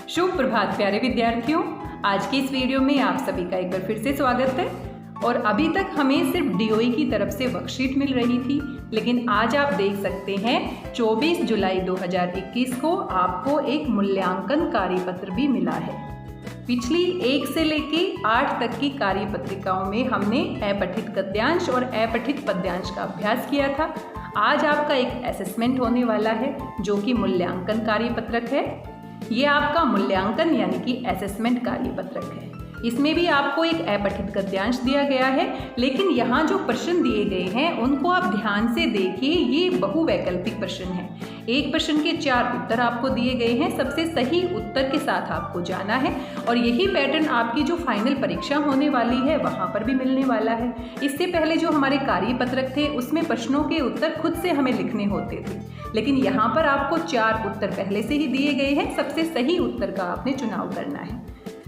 शुभ प्रभात प्यारे विद्यार्थियों। आज की इस वीडियो में आप सभी का एक बार फिर से स्वागत है। और अभी तक हमें सिर्फ डीओई की तरफ से वर्कशीट मिल रही थी, लेकिन आज आप देख सकते हैं 24 जुलाई 2021 को आपको एक मूल्यांकन कार्यपत्र भी मिला है। पिछली 1 से लेके 8 तक की कार्यपत्रिकाओं में हमने अपठित गद्यांश और अपठित पद्यांश का अभ्यास किया था। आज आपका एक असेसमेंट होने वाला है जो कि मूल्यांकन कार्यपत्रक है। ये आपका मूल्यांकन यानी कि असेसमेंट कार्यपत्रक है। इसमें भी आपको एक अपठित गद्यांश दिया गया है, लेकिन यहाँ जो प्रश्न दिए गए हैं उनको आप ध्यान से देखिए। ये बहुवैकल्पिक प्रश्न है। एक प्रश्न के 4 उत्तर आपको दिए गए हैं। सबसे सही उत्तर के साथ आपको जाना है और यही पैटर्न आपकी जो फाइनल परीक्षा होने वाली है वहाँ पर भी मिलने वाला है। इससे पहले जो हमारे कार्यपत्रक थे उसमें प्रश्नों के उत्तर खुद से हमें लिखने होते थे, लेकिन यहाँ पर आपको 4 उत्तर पहले से ही दिए गए हैं। सबसे सही उत्तर का आपने चुनाव करना है।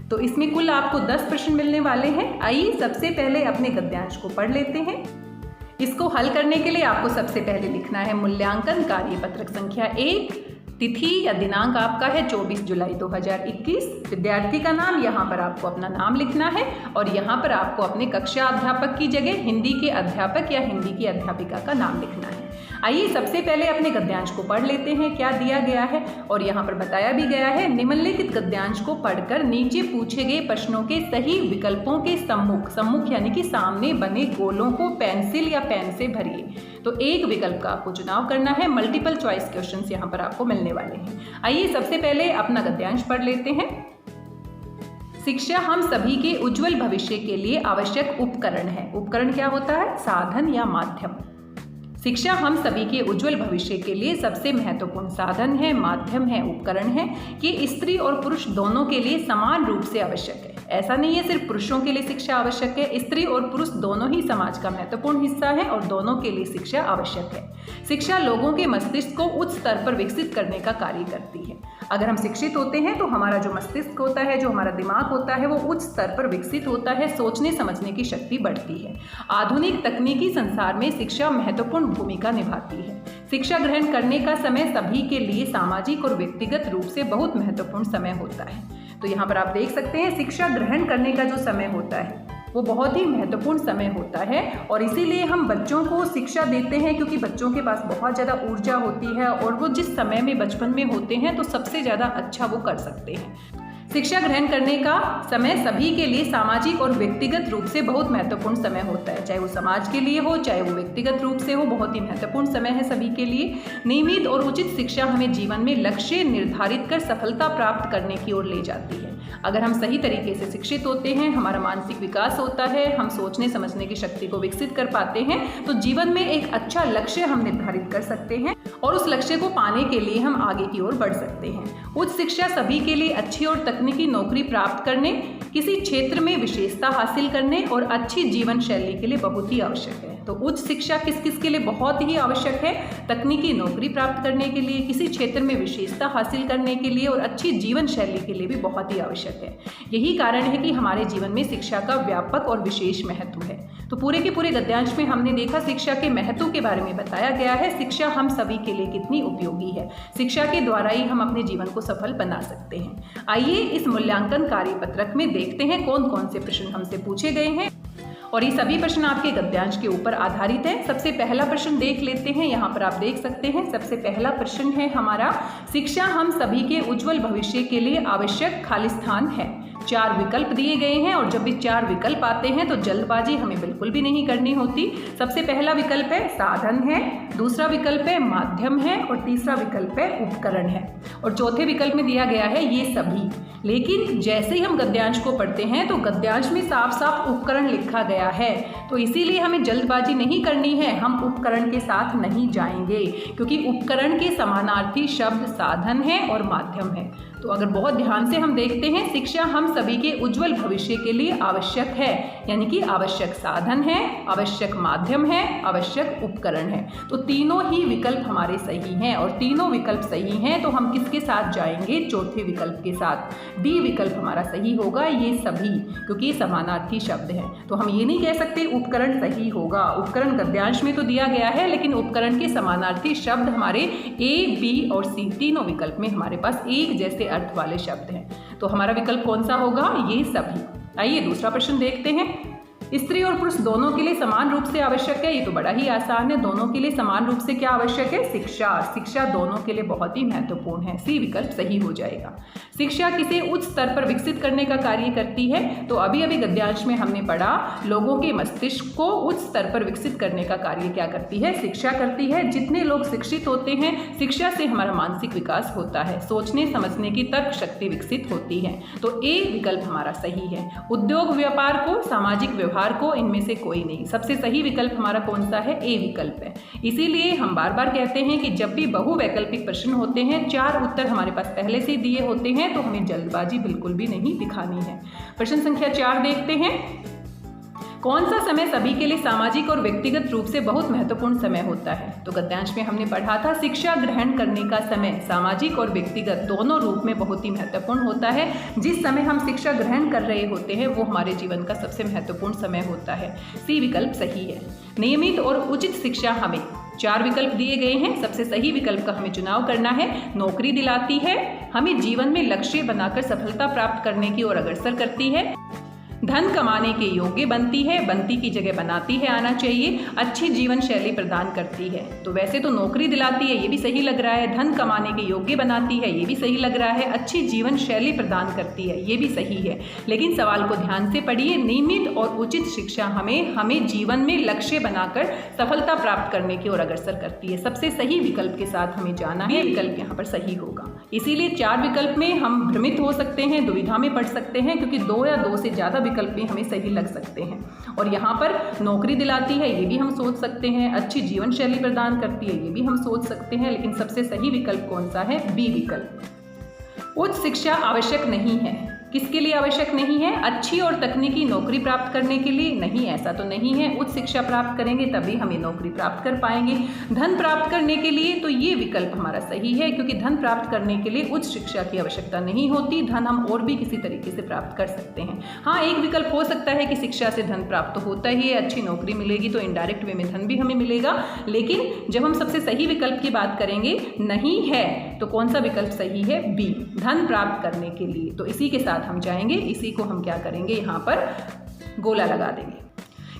तो इसमें कुल आपको 10 प्रश्न मिलने वाले हैं। आइए सबसे पहले अपने गद्यांश को पढ़ लेते हैं। इसको हल करने के लिए आपको सबसे पहले लिखना है मूल्यांकन कार्यपत्रक संख्या 1। तिथि या दिनांक आपका है 24 जुलाई 2021। विद्यार्थी का नाम, यहाँ पर आपको अपना नाम लिखना है और यहाँ पर आपको अपने कक्षा अध्यापक की जगह हिंदी के अध्यापक या हिंदी की अध्यापिका का नाम लिखना है। आइए सबसे पहले अपने गद्यांश को पढ़ लेते हैं क्या दिया गया है। और यहाँ पर बताया भी गया है, निम्नलिखित गद्यांश को पढ़कर नीचे पूछे गए प्रश्नों के सही विकल्पों के सम्मुख यानी कि सामने बने गोलों को पेंसिल या पेन से भरिए। तो एक विकल्प का आपको चुनाव करना है। मल्टीपल चॉइस क्वेश्चंस यहाँ पर आपको मिलने वाले हैं। आइए सबसे पहले अपना गद्यांश पढ़ लेते हैं। शिक्षा हम सभी के उज्जवल भविष्य के लिए आवश्यक उपकरण है। उपकरण क्या होता है? साधन या माध्यम। शिक्षा हम सभी के उज्जवल भविष्य के लिए सबसे महत्वपूर्ण साधन है, माध्यम है, उपकरण है। ये स्त्री और पुरुष दोनों के लिए समान रूप से आवश्यक है। ऐसा नहीं है सिर्फ पुरुषों के लिए शिक्षा आवश्यक है। स्त्री और पुरुष दोनों ही समाज का महत्वपूर्ण हिस्सा है और दोनों के लिए शिक्षा आवश्यक है। शिक्षा लोगों के मस्तिष्क को उच्च स्तर पर विकसित करने का कार्य करती है। अगर हम शिक्षित होते हैं तो हमारा जो मस्तिष्क होता है, जो हमारा दिमाग होता है, वो उच्च स्तर पर विकसित होता है। सोचने समझने की शक्ति बढ़ती है। आधुनिक तकनीकी संसार में शिक्षा महत्वपूर्ण भूमिका निभाती है। शिक्षा ग्रहण करने का समय सभी के लिए सामाजिक और व्यक्तिगत रूप से बहुत महत्वपूर्ण समय होता है। तो यहाँ पर आप देख सकते हैं शिक्षा ग्रहण करने का जो समय होता है वो बहुत ही महत्वपूर्ण समय होता है और इसीलिए हम बच्चों को शिक्षा देते हैं, क्योंकि बच्चों के पास बहुत ज़्यादा ऊर्जा होती है और वो जिस समय में बचपन में होते हैं तो सबसे ज़्यादा अच्छा वो कर सकते हैं। शिक्षा ग्रहण करने का समय सभी के लिए सामाजिक और व्यक्तिगत रूप से बहुत महत्वपूर्ण समय होता है। चाहे वो समाज के लिए हो, चाहे वो व्यक्तिगत रूप से हो, बहुत ही महत्वपूर्ण समय है सभी के लिए। नियमित और उचित शिक्षा हमें जीवन में लक्ष्य निर्धारित कर सफलता प्राप्त करने की ओर ले जाती है। अगर हम सही तरीके से शिक्षित होते हैं, हमारा मानसिक विकास होता है, हम सोचने समझने की शक्ति को विकसित कर पाते हैं, तो जीवन में एक अच्छा लक्ष्य हम निर्धारित कर सकते हैं और उस लक्ष्य को पाने के लिए हम आगे की ओर बढ़ सकते हैं। उच्च शिक्षा सभी के लिए अच्छी और तकनीकी नौकरी प्राप्त करने, किसी क्षेत्र में विशेषता हासिल करने और अच्छी जीवन शैली के लिए बहुत ही आवश्यक है। तो उच्च शिक्षा किस किस के लिए बहुत ही आवश्यक है? तकनीकी नौकरी प्राप्त करने के लिए, किसी क्षेत्र में विशेषता हासिल करने के लिए और अच्छी जीवन शैली के लिए भी बहुत ही आवश्यक है। यही कारण है कि हमारे जीवन में शिक्षा का व्यापक और विशेष महत्व है। तो पूरे के पूरे गद्यांश में हमने देखा शिक्षा के महत्व के बारे में बताया गया है। शिक्षा हम सभी के लिए कितनी उपयोगी है। शिक्षा के द्वारा ही हम अपने जीवन को सफल बना सकते हैं। आइए इस मूल्यांकन कार्यपत्रक में देखते हैं कौन कौन से प्रश्न हमसे पूछे गए हैं और ये सभी प्रश्न आपके गद्यांश के ऊपर आधारित है। सबसे पहला प्रश्न देख लेते हैं। यहाँ पर आप देख सकते हैं सबसे पहला प्रश्न है हमारा, शिक्षा हम सभी के उज्जवल भविष्य के लिए आवश्यक खाली स्थान है। 4 विकल्प दिए गए हैं और जब भी 4 विकल्प आते हैं तो जल्दबाजी हमें बिल्कुल भी नहीं करनी होती। सबसे पहला विकल्प है साधन है, दूसरा विकल्प है माध्यम है और तीसरा विकल्प है उपकरण है और चौथे विकल्प में दिया गया है ये सभी। लेकिन जैसे ही हम गद्यांश को पढ़ते हैं तो गद्यांश में साफ साफ उपकरण लिखा गया है, तो इसीलिए हमें जल्दबाजी नहीं करनी है। हम उपकरण के साथ नहीं जाएंगे क्योंकि उपकरण के समानार्थी शब्द साधन है और माध्यम है। तो अगर बहुत ध्यान से हम देखते हैं, शिक्षा हम सभी के उज्जवल भविष्य के लिए आवश्यक है, यानी कि आवश्यक साधन है, आवश्यक माध्यम है, आवश्यक उपकरण है। तो तीनों ही विकल्प हमारे सही हैं और तीनों विकल्प सही हैं तो हम किसके साथ जाएंगे? चौथे विकल्प के साथ। डी विकल्प हमारा सही होगा, ये सभी, क्योंकि ये समानार्थी शब्द हैं। तो हम ये नहीं कह सकते उपकरण सही होगा। उपकरण गद्यांश में तो दिया गया है, लेकिन उपकरण के समानार्थी शब्द हमारे ए, बी और सी तीनों विकल्प में हमारे पास एक जैसे अर्थ वाले शब्द हैं। तो हमारा विकल्प कौन सा होगा? ये सभी। आइए दूसरा प्रश्न देखते हैं। स्त्री और पुरुष दोनों के लिए समान रूप से आवश्यक है। ये तो बड़ा ही आसान है। दोनों के लिए समान रूप से क्या आवश्यक है? शिक्षा। शिक्षा दोनों के लिए बहुत ही महत्वपूर्ण है। सी विकल्प सही हो जाएगा। शिक्षा किसे उच्च स्तर पर विकसित करने का कार्य करती है? तो अभी अभी गद्यांश में हमने पढ़ा, लोगों के मस्तिष्क को उच्च स्तर पर विकसित करने का कार्य क्या करती है? शिक्षा करती है। जितने लोग शिक्षित होते हैं, शिक्षा से हमारा मानसिक विकास होता है, सोचने समझने की तर्क शक्ति विकसित होती है। तो ए विकल्प हमारा सही है। उद्योग व्यापार को, सामाजिक व्यवहार को, इनमें से कोई नहीं। सबसे सही विकल्प हमारा कौन सा है? ए विकल्प है। इसीलिए हम बार बार कहते हैं कि जब भी बहुवैकल्पिक प्रश्न होते हैं, 4 उत्तर हमारे पास पहले से दिए होते हैं, तो हमें जल्दबाजी बिल्कुल भी नहीं दिखानी है। प्रश्न संख्या 4 देखते हैं। कौन सा समय सभी के लिए सामाजिक और व्यक्तिगत रूप से बहुत महत्वपूर्ण समय होता है? तो गद्यांश में हमने पढ़ा था, शिक्षा ग्रहण करने का समय सामाजिक और व्यक्तिगत दोनों रूप में बहुत ही महत्वपूर्ण होता है। जिस समय हम शिक्षा ग्रहण कर रहे होते हैं वो हमारे जीवन का सबसे महत्वपूर्ण समय होता है। सी विकल्प सही है। नियमित और उचित शिक्षा हमें, 4 विकल्प दिए गए हैं, सबसे सही विकल्प का हमें चुनाव करना है। नौकरी दिलाती है, हमें जीवन में लक्ष्य बनाकर सफलता प्राप्त करने की ओर अग्रसर करती है, धन कमाने के योग्य बनती है, बनती की जगह बनाती है आना चाहिए, अच्छी जीवन शैली प्रदान करती है। तो वैसे तो नौकरी दिलाती है, ये भी सही लग रहा है। धन कमाने के योग्य बनाती है, ये भी सही लग रहा है। अच्छी जीवन शैली प्रदान करती है, ये भी सही है। लेकिन सवाल को ध्यान से पढ़िए। नियमित और उचित शिक्षा हमें जीवन में लक्ष्य बनाकर सफलता प्राप्त करने की ओर अग्रसर करती है। सबसे सही विकल्प के साथ हमें जाना है। विकल्प यहाँ पर सही होगा। इसीलिए 4 विकल्प में हम भ्रमित हो सकते हैं, दुविधा में पड़ सकते हैं, क्योंकि 2 या 2 से ज़्यादा विकल्प भी हमें सही लग सकते हैं। और यहाँ पर नौकरी दिलाती है, ये भी हम सोच सकते हैं। अच्छी जीवन शैली प्रदान करती है, ये भी हम सोच सकते हैं। लेकिन सबसे सही विकल्प कौन सा है? बी विकल्प। उच्च शिक्षा आवश्यक नहीं है। किसके लिए आवश्यक नहीं है? अच्छी और तकनीकी नौकरी प्राप्त करने के लिए नहीं, ऐसा तो नहीं है। उच्च शिक्षा प्राप्त करेंगे तभी हमें नौकरी प्राप्त कर पाएंगे। धन प्राप्त करने के लिए, तो ये विकल्प हमारा सही है, क्योंकि धन प्राप्त करने के लिए उच्च शिक्षा की आवश्यकता नहीं होती। धन हम और भी किसी तरीके से प्राप्त कर सकते हैं। हाँ, एक विकल्प हो सकता है कि शिक्षा से धन प्राप्त तो होता ही है, अच्छी नौकरी मिलेगी तो इनडायरेक्ट वे में धन भी हमें मिलेगा। लेकिन जब हम सबसे सही विकल्प की बात करेंगे, नहीं है, तो कौन सा विकल्प सही है? बी, धन प्राप्त करने के लिए। तो इसी के साथ हम जाएंगे, इसी को हम क्या करेंगे? यहाँ पर गोला लगा देंगे।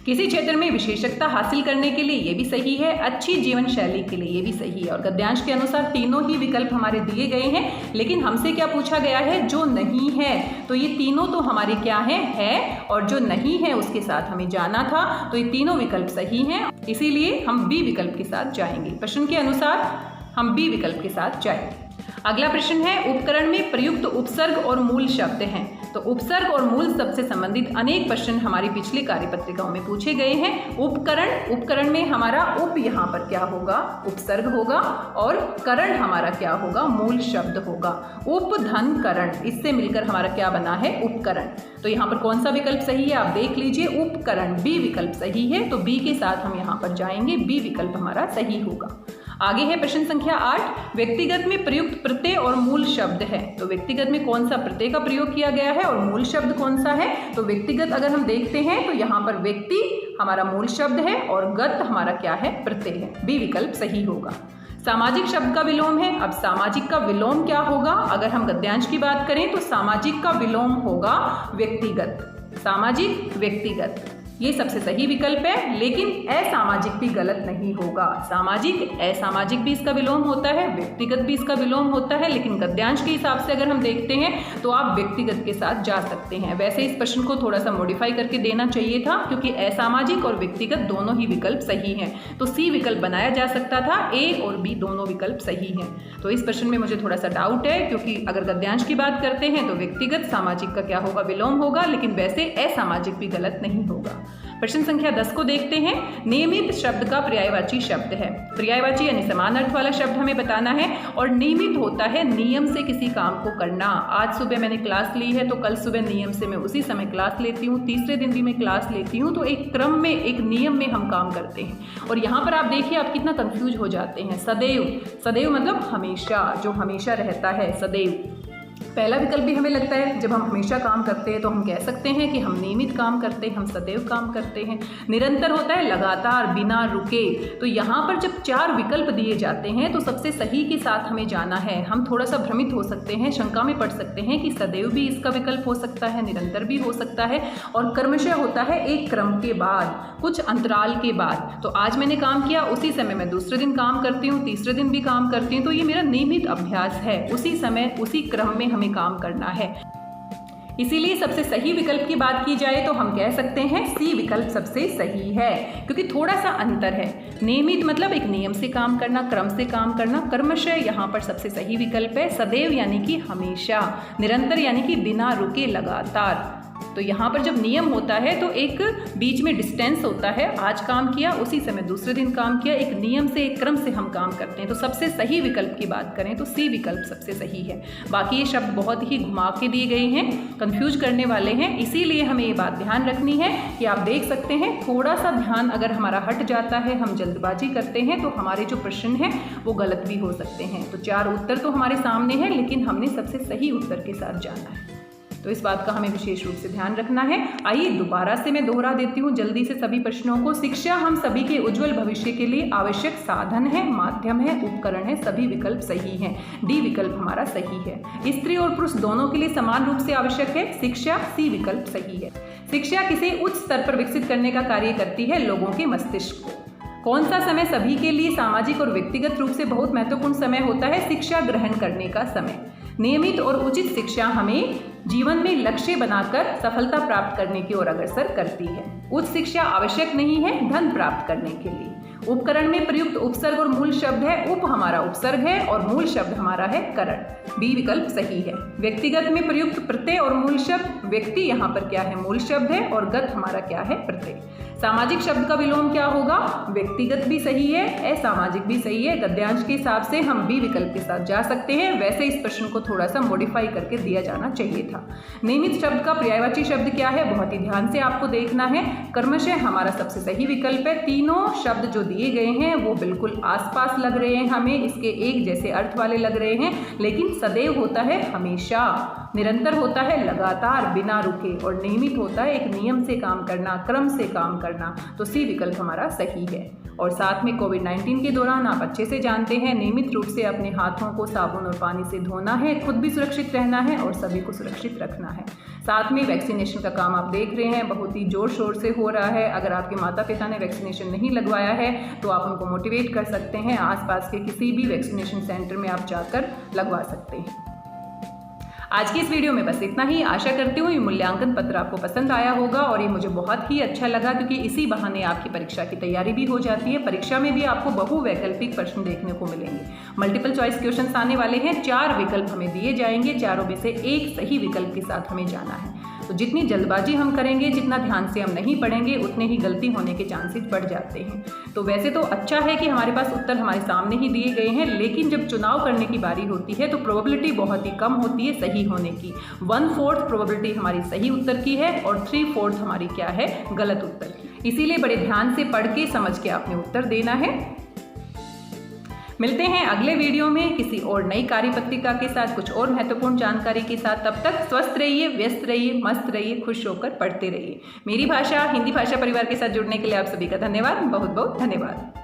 किसी क्षेत्र में विशेषज्ञता हासिल करने के लिए, ये भी सही है। अच्छी जीवन शैली के लिए, ये भी सही है। और गद्यांश के अनुसार तीनों ही विकल्प हमारे दिए गए हैं। लेकिन हमसे क्या पूछा गया है? जो नहीं है। तो ये तीनों तो हमारे क्या है, और जो नहीं है उसके साथ हमें जाना था। तो ये तीनों विकल्प सही हैं, इसीलिए हम बी विकल्प के साथ जाएंगे। प्रश्न के अनुसार हम बी विकल्प के साथ जाएंगे। अगला प्रश्न है, उपकरण में प्रयुक्त उपसर्ग और मूल शब्द हैं। तो उपसर्ग और मूल शब्द से संबंधित अनेक प्रश्न हमारी पिछली कार्यपत्रिकाओं में पूछे गए हैं। उपकरण में हमारा उप यहाँ पर क्या होगा? उपसर्ग होगा, और करण हमारा क्या होगा? मूल शब्द होगा। उप धन करण, इससे मिलकर हमारा क्या बना है? उपकरण। तो यहाँ पर कौन सा विकल्प सही है? आप देख लीजिए, उपकरण, बी विकल्प सही है। तो बी के साथ हम यहाँ पर जाएंगे, बी विकल्प हमारा सही होगा। आगे है प्रश्न संख्या 8। व्यक्तिगत में प्रयुक्त प्रत्यय और मूल शब्द है। तो व्यक्तिगत में कौन सा प्रत्यय का प्रयोग किया गया है और मूल शब्द कौन सा है? तो व्यक्तिगत अगर हम देखते हैं तो यहाँ पर व्यक्ति हमारा मूल शब्द है और गत हमारा क्या है? प्रत्यय है। बी विकल्प सही होगा। सामाजिक शब्द का विलोम है। अब सामाजिक का विलोम क्या होगा? अगर हम गद्यांश की बात करें तो सामाजिक का विलोम होगा व्यक्तिगत। सामाजिक, व्यक्तिगत, ये सबसे सही विकल्प है। लेकिन असामाजिक भी गलत नहीं होगा। सामाजिक, असामाजिक भी इसका विलोम होता है, व्यक्तिगत भी इसका विलोम होता है। लेकिन गद्यांश के हिसाब से अगर हम देखते हैं तो आप व्यक्तिगत के साथ जा सकते हैं। वैसे इस प्रश्न को थोड़ा सा मॉडिफाई करके देना चाहिए था, क्योंकि असामाजिक और व्यक्तिगत दोनों ही विकल्प सही हैं। तो सी विकल्प बनाया जा सकता था। ए और बी दोनों विकल्प सही हैं। तो इस प्रश्न में मुझे थोड़ा सा डाउट है, क्योंकि अगर गद्यांश की बात करते हैं तो व्यक्तिगत, सामाजिक का क्या होगा? विलोम होगा। लेकिन वैसे असामाजिक भी गलत नहीं होगा। प्रश्न संख्या 10 को देखते हैं। नियमित शब्द का पर्यायवाची शब्द है। पर्यायवाची यानी समान अर्थ वाला शब्द हमें बताना है। और नियमित होता है नियम से किसी काम को करना। आज सुबह मैंने क्लास ली है तो कल सुबह नियम से मैं उसी समय क्लास लेती हूँ, तीसरे दिन भी मैं क्लास लेती हूँ। तो एक क्रम में, एक नियम में हम काम करते हैं। और यहाँ पर आप देखिए, आप कितना कंफ्यूज हो जाते हैं। सदैव, सदैव मतलब हमेशा, जो हमेशा रहता है, सदैव। पहला विकल्प भी हमें लगता है जब हम हमेशा काम करते हैं तो हम कह सकते हैं कि हम नियमित काम करते हैं, हम सदैव काम करते हैं। निरंतर होता है लगातार, बिना रुके। तो यहाँ पर जब 4 विकल्प दिए जाते हैं तो सबसे सही के साथ हमें जाना है। हम थोड़ा सा भ्रमित हो सकते हैं, शंका में पड़ सकते हैं कि सदैव भी इसका विकल्प हो सकता है, निरंतर भी हो सकता है, और क्रमशः होता है एक क्रम के बाद, कुछ अंतराल के बाद। तो आज मैंने काम किया, उसी समय मैं दूसरे दिन काम करती हूँ, तीसरे दिन भी काम करती हूँ, तो ये मेरा नियमित अभ्यास है। उसी समय उसी क्रम में हमें काम करना है। इसीलिए सबसे सही विकल्प की बात की जाए तो हम कह सकते हैं सी विकल्प सबसे सही है, क्योंकि थोड़ा सा अंतर है। नियमित मतलब एक नियम से काम करना, क्रम से काम करना। क्रमशः यहाँ पर सबसे सही विकल्प है। सदैव यानी कि हमेशा, निरंतर यानी कि बिना रुके, लगातार। तो यहाँ पर जब नियम होता है तो एक बीच में डिस्टेंस होता है, आज काम किया उसी समय दूसरे दिन काम किया, एक नियम से, एक क्रम से हम काम करते हैं। तो सबसे सही विकल्प की बात करें तो सी विकल्प सबसे सही है। बाकी ये शब्द बहुत ही घुमा के दिए गए हैं, कंफ्यूज करने वाले हैं, इसीलिए हमें ये बात ध्यान रखनी है कि आप देख सकते हैं थोड़ा सा ध्यान अगर हमारा हट जाता है, हम जल्दबाजी करते हैं, तो हमारे जो प्रश्न हैं वो गलत भी हो सकते हैं। तो 4 उत्तर तो हमारे सामने हैं, लेकिन हमने सबसे सही उत्तर के साथ जाना है। तो इस बात का हमें विशेष रूप से ध्यान रखना है। आइए दोबारा से मैं दोहरा देती हूँ जल्दी से सभी प्रश्नों को। शिक्षा हम सभी के उज्जवल भविष्य के लिए आवश्यक साधन है, माध्यम है, उपकरण है। सभी विकल्प सही हैं। डी विकल्प हमारा सही है। स्त्री और पुरुष दोनों के लिए समान रूप से आवश्यक है शिक्षा। सी विकल्प सही है। शिक्षा किसी उच्च स्तर पर विकसित करने का कार्य करती है लोगों के मस्तिष्क को। कौन सा समय सभी के लिए सामाजिक और व्यक्तिगत रूप से बहुत महत्वपूर्ण समय होता है? शिक्षा ग्रहण करने का समय। नियमित और उचित शिक्षा हमें जीवन में लक्ष्य बनाकर सफलता प्राप्त करने की ओर अग्रसर करती है। उच्च शिक्षा आवश्यक नहीं है धन प्राप्त करने के लिए। उपकरण में प्रयुक्त उपसर्ग और मूल शब्द है। उप हमारा उपसर्ग है और मूल शब्द हमारा है करण। बी विकल्प सही है। व्यक्तिगत में प्रयुक्त प्रत्यय और मूल शब्द, व्यक्ति यहाँ पर क्या है? मूल शब्द है, और गत हमारा क्या है? प्रत्यय। सामाजिक शब्द का विलोम क्या होगा? व्यक्तिगत भी सही है, असामाजिक भी सही है। गद्यांश के हिसाब से हम बी विकल्प के साथ जा सकते हैं। वैसे इस प्रश्न को थोड़ा सा मॉडिफाई करके दिया जाना चाहिए था। नियमित शब्द का पर्यायवाची शब्द क्या है? बहुत ही ध्यान से आपको देखना है। क्रमशः हमारा सबसे सही विकल्प है। तीनों शब्द जो दिए गए हैं वो बिल्कुल आसपास लग रहे हैं, हमें इसके एक जैसे अर्थ वाले लग रहे हैं, लेकिन सदैव होता है हमेशा, निरंतर होता है लगातार, बिना रुके, और नियमित होता है एक नियम से काम करना, क्रम से काम करना। तो सी विकल्प हमारा सही है। और साथ में कोविड-19 के दौरान आप अच्छे से जानते हैं नियमित रूप से अपने हाथों को साबुन और पानी से धोना है, खुद भी सुरक्षित रहना है और सभी को सुरक्षित रखना है। साथ में वैक्सीनेशन का काम आप देख रहे हैं बहुत ही जोर शोर से हो रहा है। अगर आपके माता पिता ने वैक्सीनेशन नहीं लगवाया है तो आप उनको मोटिवेट कर सकते हैं। आसपास के किसी भी वैक्सीनेशन सेंटर में आप जाकर लगवा सकते हैं। आज की इस वीडियो में बस इतना ही। आशा करती हूँ ये मूल्यांकन पत्र आपको पसंद आया होगा, और ये मुझे बहुत ही अच्छा लगा क्योंकि इसी बहाने आपकी परीक्षा की तैयारी भी हो जाती है। परीक्षा में भी आपको बहुवैकल्पिक प्रश्न देखने को मिलेंगे। मल्टीपल चॉइस क्वेश्चंस आने वाले हैं। 4 विकल्प हमें दिए जाएंगे, चारों में से एक सही विकल्प के साथ हमें जाना है। तो जितनी जल्दबाजी हम करेंगे, जितना ध्यान से हम नहीं पढ़ेंगे, उतने ही गलती होने के चांसेस बढ़ जाते हैं। तो वैसे तो अच्छा है कि हमारे पास उत्तर हमारे सामने ही दिए गए हैं, लेकिन जब चुनाव करने की बारी होती है तो प्रोबेबिलिटी बहुत ही कम होती है सही होने की। 1/4 प्रोबेबिलिटी हमारी सही उत्तर की है और 3/4 हमारी क्या है? गलत उत्तर की। इसीलिए बड़े ध्यान से पढ़ के समझ के आपने उत्तर देना है। मिलते हैं अगले वीडियो में किसी और नई कार्यपत्रिका के साथ, कुछ और महत्वपूर्ण जानकारी के साथ। तब तक स्वस्थ रहिए, व्यस्त रहिए, मस्त रहिए, खुश होकर पढ़ते रहिए। मेरी भाषा हिंदी भाषा परिवार के साथ जुड़ने के लिए आप सभी का धन्यवाद, बहुत बहुत धन्यवाद।